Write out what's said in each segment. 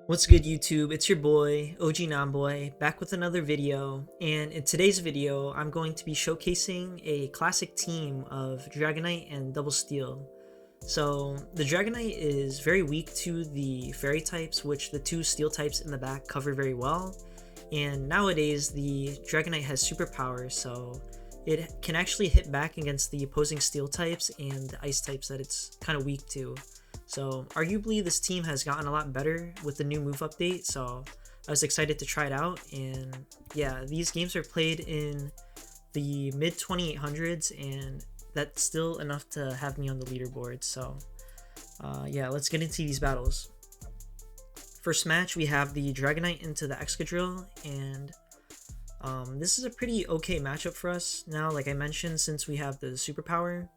What's good, YouTube? It's your boy, OG Nonboy, back with another video, and in today's video, I'm going to be showcasing a classic team of Dragonite and Double Steel. So, the Dragonite is very weak to the Fairy types, which the two Steel types in the back cover very well, and nowadays the Dragonite has Superpower, so it can actually hit back against the opposing Steel types and the Ice types that it's kind of weak to. So arguably this team has gotten a lot better with the new move update, so I was excited to try it out. And yeah, these games are played in the mid 2800s, and that's still enough to have me on the leaderboard. So yeah, let's get into these battles. First match, we have the Dragonite into the Excadrill, and this is a pretty okay matchup for us now, like I mentioned, since we have the Superpower.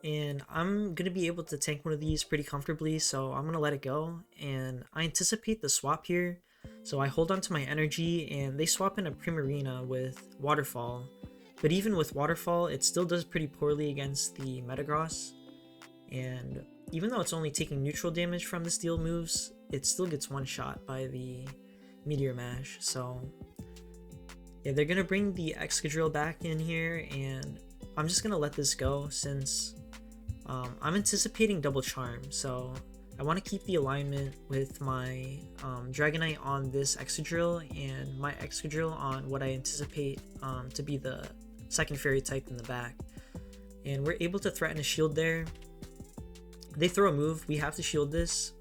And I'm going to be able to tank one of these pretty comfortably, so I'm going to let it go. And I anticipate the swap here, so I hold on to my energy, and they swap in a Primarina with Waterfall. But even with Waterfall, it still does pretty poorly against the Metagross. And even though it's only taking neutral damage from the Steel moves, it still gets one shot by the Meteor Mash. So yeah, they're going to bring the Excadrill back in here, and I'm just going to let this go since I'm anticipating Double Charm, so I want to keep the alignment with my Dragonite on this Excadrill and my Excadrill on what I anticipate to be the second Fairy type in the back. And we're able to threaten a shield there. They throw a move, we have to shield this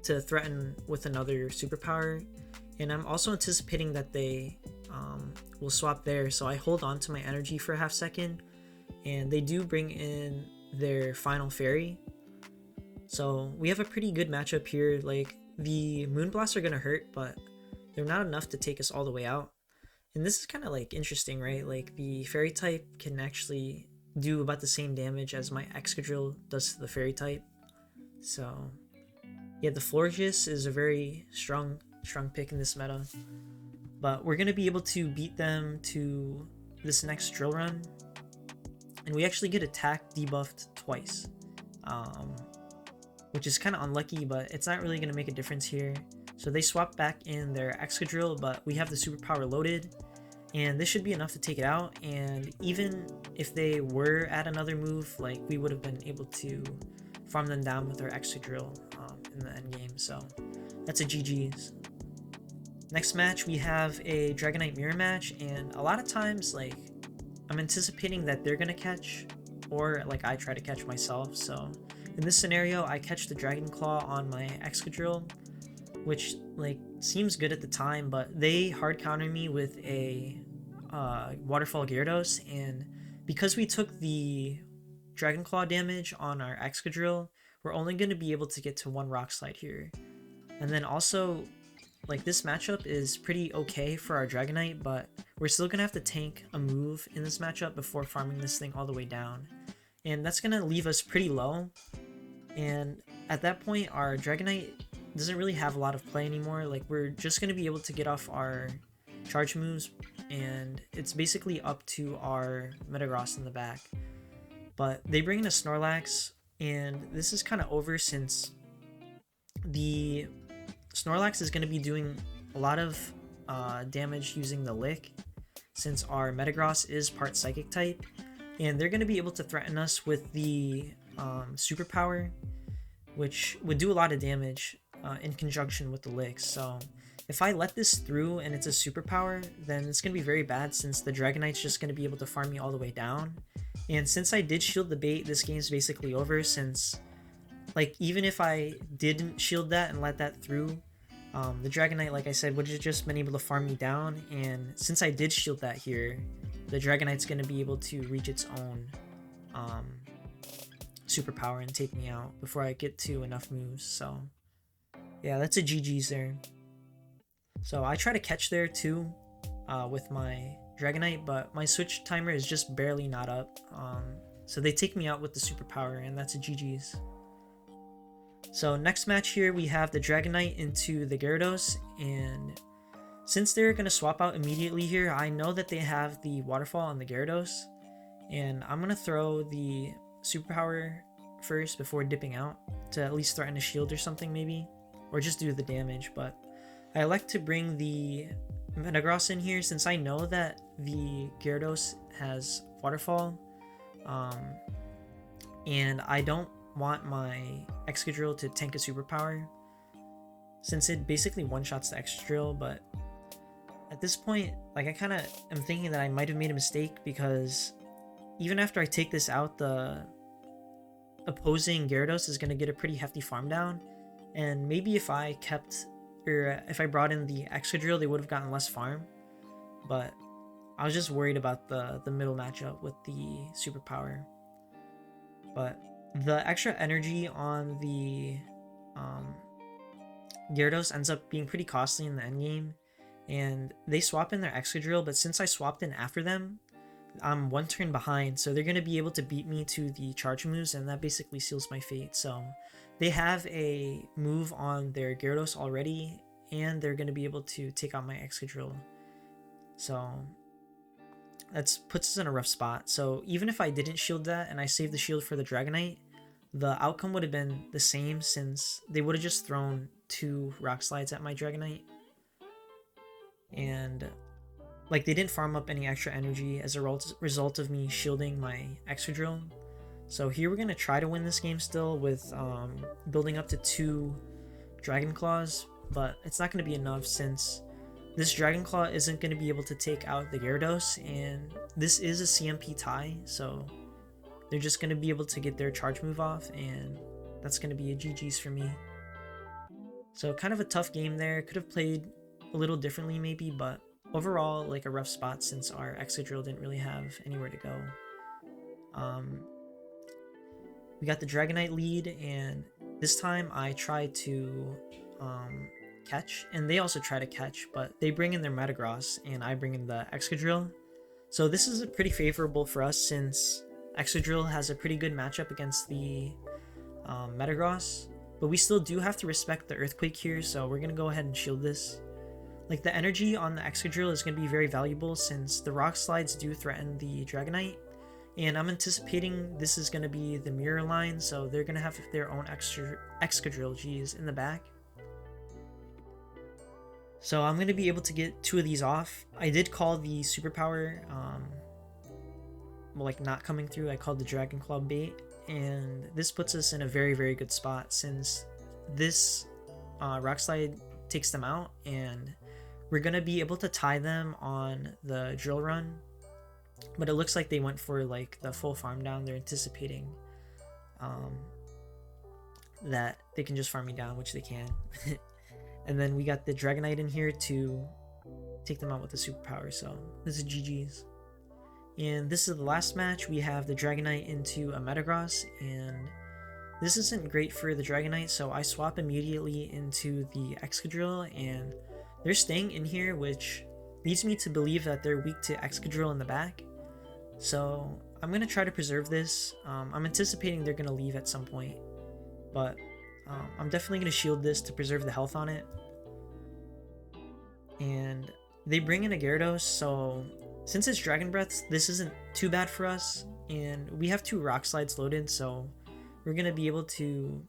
to threaten with another Superpower. And I'm also anticipating that they will swap there, so I hold on to my energy for a half second. And they do bring in their final Fairy. So we have a pretty good matchup here. Like, the Moonblasts are going to hurt, but they're not enough to take us all the way out. And this is kind of like interesting, right? Like, the Fairy type can actually do about the same damage as my Excadrill does to the Fairy type. So yeah, the Florges is a very strong pick in this meta. But we're going to be able to beat them to this next drill run. And we actually get attack debuffed twice, which is kind of unlucky, but it's not really going to make a difference here. So they swap back in their Excadrill, but we have the Superpower loaded, and this should be enough to take it out. And even if they were at another move, like, we would have been able to farm them down with our Excadrill in the end game. So that's a GG's. Next match, we have a Dragonite mirror match, and a lot of times, like, I'm anticipating that they're gonna catch, or like I try to catch myself. So in this scenario, I catch the Dragon Claw on my Excadrill, which like seems good at the time, but they hard counter me with a Waterfall Gyarados, and because we took the Dragon Claw damage on our Excadrill, we're only going to be able to get to one Rock Slide here. And then also, like, this matchup is pretty okay for our Dragonite, but we're still going to have to tank a move in this matchup before farming this thing all the way down. And that's going to leave us pretty low. And at that point, our Dragonite doesn't really have a lot of play anymore. Like, we're just going to be able to get off our charge moves, and it's basically up to our Metagross in the back. But they bring in a Snorlax, and this is kind of over since the Snorlax is going to be doing a lot of damage using the Lick, since our Metagross is part Psychic type, and they're going to be able to threaten us with the Superpower, which would do a lot of damage in conjunction with the Lick. So if I let this through and it's a Superpower, then it's going to be very bad, since the Dragonite's just going to be able to farm me all the way down. And since I did shield the bait, this game's basically over, since, like, even if I didn't shield that and let that through, the Dragonite, like I said, would have just been able to farm me down. And since I did shield that here, the Dragonite's going to be able to reach its own Superpower and take me out before I get to enough moves. So yeah, that's a GG's there. So I try to catch there too with my Dragonite, but my switch timer is just barely not up. So they take me out with the Superpower, and that's a GG's. So next match here, we have the Dragonite into the Gyarados, and since they're going to swap out immediately here, I know that they have the Waterfall on the Gyarados, and I'm going to throw the Superpower first before dipping out to at least threaten a shield or something maybe. or just do the damage, but I elect to bring the Metagross in here since I know that the Gyarados has Waterfall, and I don't want my Excadrill to tank a Superpower since it basically one-shots the Excadrill. But at this point, like, I kind of am thinking that I might have made a mistake, because even after I take this out, the opposing Gyarados is going to get a pretty hefty farm down, and maybe if I kept, or if I brought in the Excadrill, they would have gotten less farm. But I was just worried about the middle matchup with the Superpower. But the extra energy on the Gyarados ends up being pretty costly in the endgame, and they swap in their Excadrill, but since I swapped in after them, I'm one turn behind, so they're going to be able to beat me to the charge moves, and that basically seals my fate. So they have a move on their Gyarados already, and they're going to be able to take out my Excadrill. So that puts us in a rough spot. So even if I didn't shield that and I saved the shield for the Dragonite, the outcome would have been the same, since they would have just thrown 2 Rock Slides at my Dragonite. And like, they didn't farm up any extra energy as a result of me shielding my Excadrill. So here we're going to try to win this game still with building up to 2 Dragon Claws, but it's not going to be enough since this Dragon Claw isn't going to be able to take out the Gyarados, and this is a CMP tie, so they're just going to be able to get their charge move off, and that's going to be a GG's for me. So kind of a tough game there. Could have played a little differently maybe, but overall, like, a rough spot since our Excadrill didn't really have anywhere to go. We got the Dragonite lead, and this time I tried to catch, and they also try to catch, but they bring in their Metagross, and I bring in the Excadrill. So this is pretty favorable for us since Excadrill has a pretty good matchup against the Metagross, but we still do have to respect the Earthquake here, so we're going to go ahead and shield this. Like, the energy on the Excadrill is going to be very valuable since the Rock Slides do threaten the Dragonite, and I'm anticipating this is going to be the mirror line, so they're going to have their own Excadrill, in the back. So I'm going to be able to get 2 of these off. I did call the Superpower, like, not coming through. I called the Dragon Claw bait, and this puts us in a very, very good spot since this Rock Slide takes them out, and we're going to be able to tie them on the Drill Run. But it looks like they went for, like, the full farm down. They're anticipating that they can just farm me down, which they can. And then we got the Dragonite in here to take them out with the Superpower, so this is GG's. And this is the last match. We have the Dragonite into a Metagross, and this isn't great for the Dragonite, so I swap immediately into the Excadrill, and they're staying in here, which leads me to believe that they're weak to Excadrill in the back. So I'm going to try to preserve this. I'm anticipating they're going to leave at some point, but I'm definitely going to shield this to preserve the health on it. And they bring in a Gyarados, so since it's Dragon Breaths, this isn't too bad for us, and we have 2 Rock Slides loaded, so we're going to be able to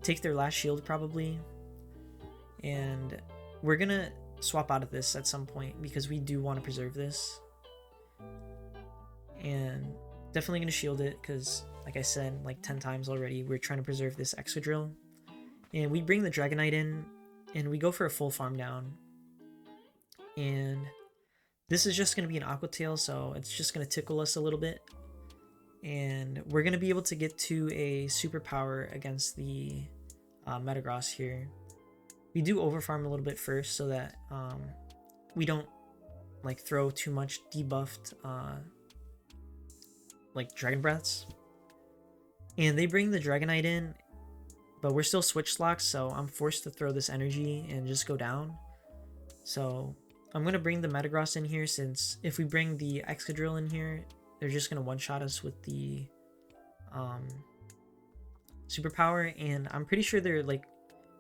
take their last shield probably, and we're going to swap out of this at some point because we do want to preserve this. And definitely going to shield it because, like I said, like 10 times already, we're trying to preserve this Excadrill. And we bring the Dragonite in, and we go for a full farm down. And this is just going to be an Aqua Tail, so it's just going to tickle us a little bit. And we're going to be able to get to a Superpower against the Metagross here. We do overfarm a little bit first so that we don't, like, throw too much debuffed like Dragon Breaths. And they bring the Dragonite in, but we're still switch locked, so I'm forced to throw this energy and just go down. So I'm going to bring the Metagross in here, since if we bring the Excadrill in here, they're just going to one-shot us with the Superpower, and I'm pretty sure they're, like,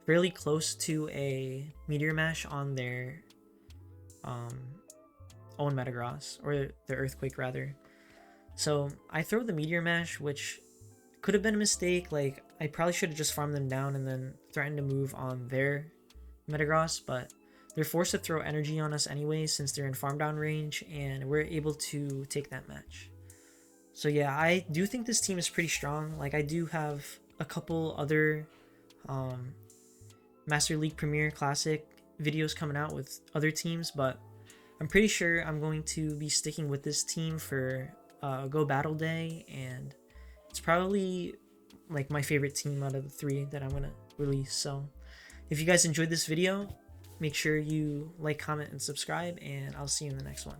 fairly close to a Meteor Mash on their own Metagross, or the Earthquake rather. So I throw the Meteor Mash, which could have been a mistake. Like, I probably should have just farmed them down and then threatened to move on their Metagross, but they're forced to throw energy on us anyway since they're in farm down range, and we're able to take that match. So yeah, I do think this team is pretty strong. Like, I do have a couple other Master League Premier Classic videos coming out with other teams, but I'm pretty sure I'm going to be sticking with this team for Go Battle Day, and it's probably like my favorite team out of the 3 that I'm gonna release. So if you guys enjoyed this video, make sure you like, comment, and subscribe, and I'll see you in the next one.